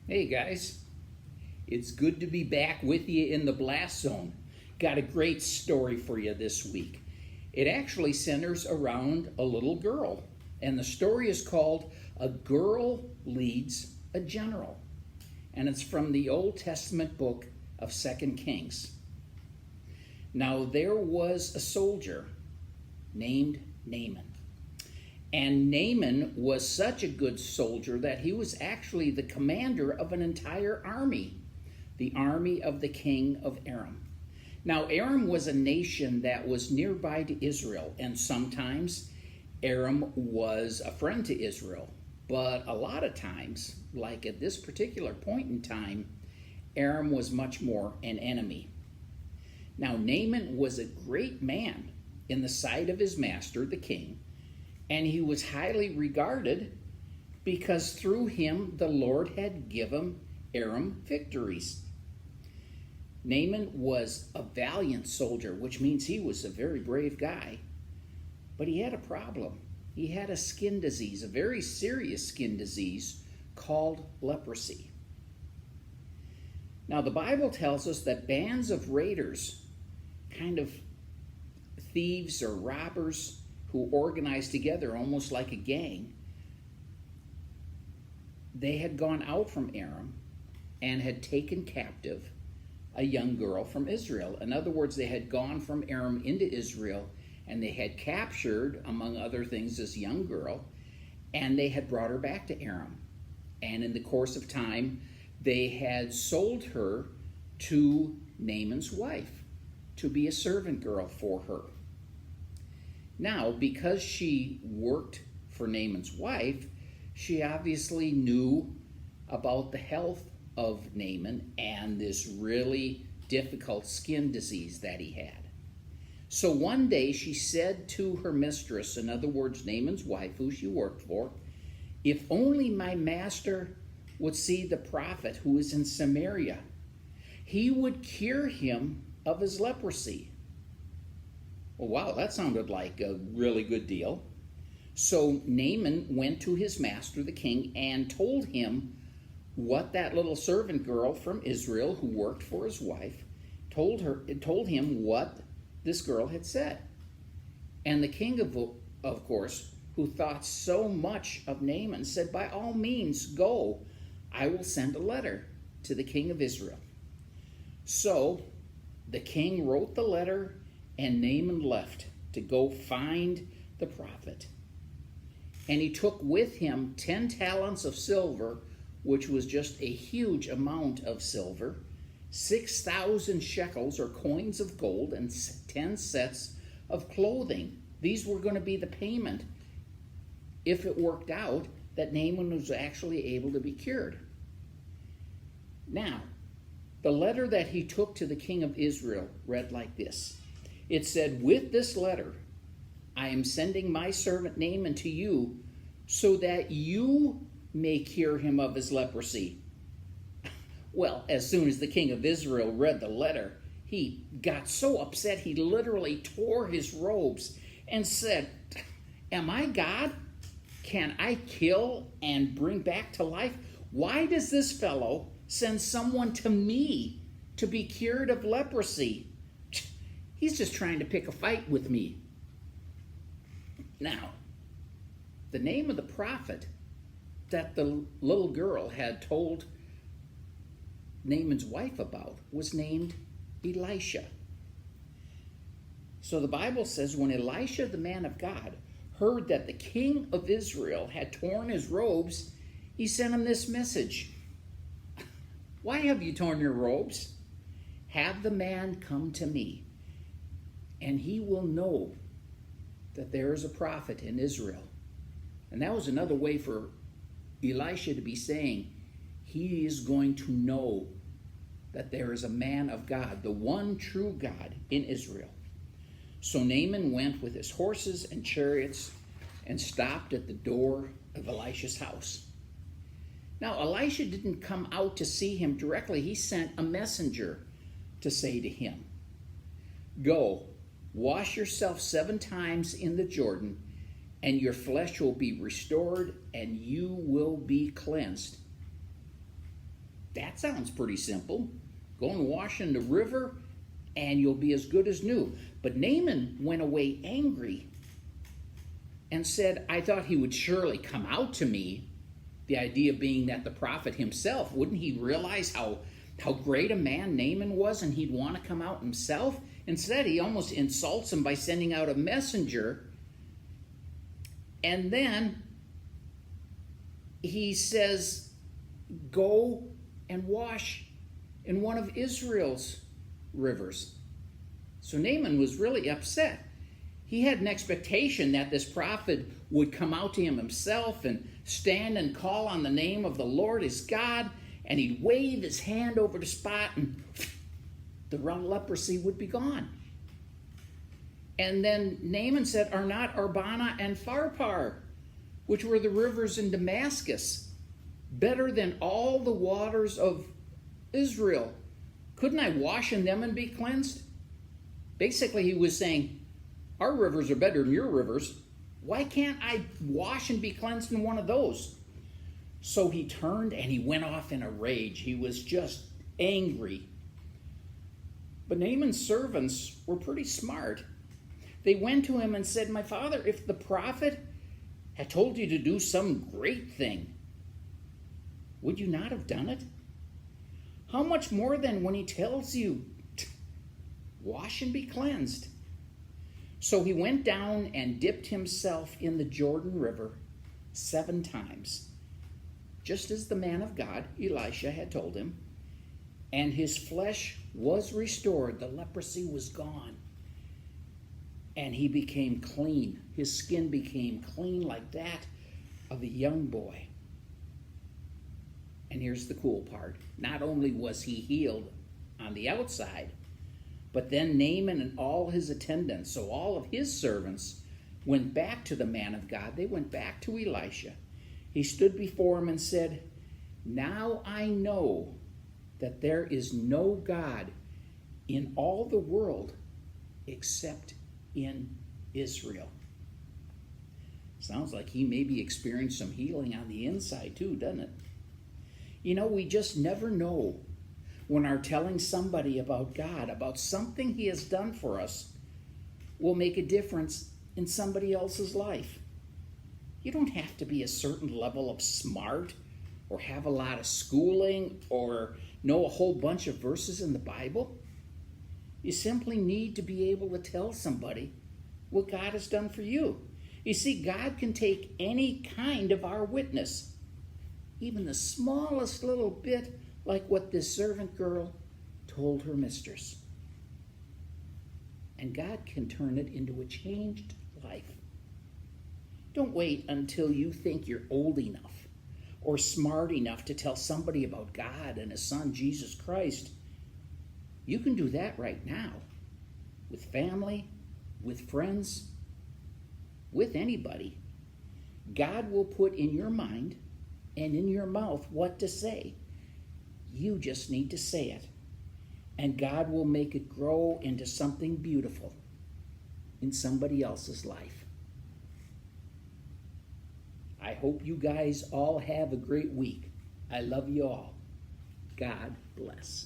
Hey guys, it's good to be back with you in the blast zone. Got a great story for you this week. It actually centers around a little girl, and the story is called A Girl Leads a General, and it's from the Old Testament book of 2 Kings. Now there was a soldier named Naaman. And Naaman was such a good soldier that he was actually the commander of an entire army, the army of the king of Aram. Now, Aram was a nation that was nearby to Israel, and sometimes Aram was a friend to Israel. But a lot of times, like at this particular point in time, Aram was much more an enemy. Now, Naaman was a great man in the sight of his master, the king, and he was highly regarded because through him the Lord had given Aram victories. Naaman was a valiant soldier, which means he was a very brave guy, but he had a problem. He had a skin disease, a very serious skin disease called leprosy. Now the Bible tells us that bands of raiders, kind of thieves or robbers, who organized together almost like a gang, they had gone out from Aram and had taken captive a young girl from Israel. In other words, they had gone from Aram into Israel, and they had captured, among other things, this young girl, and they had brought her back to Aram. And in the course of time, they had sold her to Naaman's wife to be a servant girl for her. Now, because she worked for Naaman's wife, she obviously knew about the health of Naaman and this really difficult skin disease that he had. So one day she said to her mistress, in other words, Naaman's wife, who she worked for, "If only my master would see the prophet who is in Samaria, he would cure him of his leprosy." Well, wow, that sounded like a really good deal. So Naaman went to his master, the king, and told him what that little servant girl from Israel who worked for his wife told him what this girl had said. And the king, of course, who thought so much of Naaman, said, "By all means, go. I will send a letter to the king of Israel." So the king wrote the letter, and Naaman left to go find the prophet. And he took with him 10 talents of silver, which was just a huge amount of silver, 6,000 shekels or coins of gold, and 10 sets of clothing. These were going to be the payment if it worked out that Naaman was actually able to be cured. Now, the letter that he took to the king of Israel read like this. It said, "With this letter, I am sending my servant Naaman to you so that you may cure him of his leprosy." Well, as soon as the king of Israel read the letter, he got so upset he literally tore his robes and said, "Am I God? Can I kill and bring back to life? Why does this fellow send someone to me to be cured of leprosy? He's just trying to pick a fight with me." Now, the name of the prophet that the little girl had told Naaman's wife about was named Elisha. So the Bible says when Elisha, the man of God, heard that the king of Israel had torn his robes, he sent him this message. "Why have you torn your robes? Have the man come to me, and he will know that there is a prophet in Israel." And that was another way for Elisha to be saying he is going to know that there is a man of God, the one true God in Israel. So Naaman went with his horses and chariots and stopped at the door of Elisha's house. Now, Elisha didn't come out to see him directly. He sent a messenger to say to him, "Go, wash yourself 7 times in the Jordan, and your flesh will be restored, and you will be cleansed." That sounds pretty simple. Go and wash in the river, and you'll be as good as new. But Naaman went away angry and said, I thought he would surely come out to me. The idea being that the prophet himself, wouldn't he realize how great a man Naaman was, and he'd want to come out himself? Instead, he almost insults him by sending out a messenger. And then he says, go and wash in one of Israel's rivers. So Naaman was really upset. He had an expectation that this prophet would come out to him himself and stand and call on the name of the Lord his God, and he'd wave his hand over the spot, and the leprosy would be gone. And then Naaman said, are not Abana and Pharpar, which were the rivers in Damascus, better than all the waters of Israel? Couldn't I wash in them and be cleansed? Basically, he was saying, our rivers are better than your rivers. Why can't I wash and be cleansed in one of those? So he turned and he went off in a rage. He was just angry. But Naaman's servants were pretty smart. They went to him and said, my father, if the prophet had told you to do some great thing, would you not have done it? How much more then when he tells you, wash and be cleansed? So he went down and dipped himself in the Jordan River 7 times, just as the man of God, Elisha, had told him, and his flesh was restored. The leprosy was gone, and he became clean. His skin became clean like that of a young boy. And here's the cool part. Not only was he healed on the outside, but then Naaman and all his attendants, so all of his servants, went back to the man of God. They went back to Elisha. He stood before him and said, now I know that there is no God in all the world except in Israel. Sounds like he maybe experienced some healing on the inside too, doesn't it? You know, we just never know when our telling somebody about God, about something he has done for us, will make a difference in somebody else's life. You don't have to be a certain level of smart or have a lot of schooling or know a whole bunch of verses in the Bible. You simply need to be able to tell somebody what God has done for you. You see, God can take any kind of our witness, even the smallest little bit, like what this servant girl told her mistress. And God can turn it into a changed life. Don't wait until you think you're old enough or smart enough to tell somebody about God and his son, Jesus Christ. You can do that right now, with family, with friends, with anybody. God will put in your mind and in your mouth what to say. You just need to say it, and God will make it grow into something beautiful in somebody else's life. I hope you guys all have a great week. I love you all. God bless.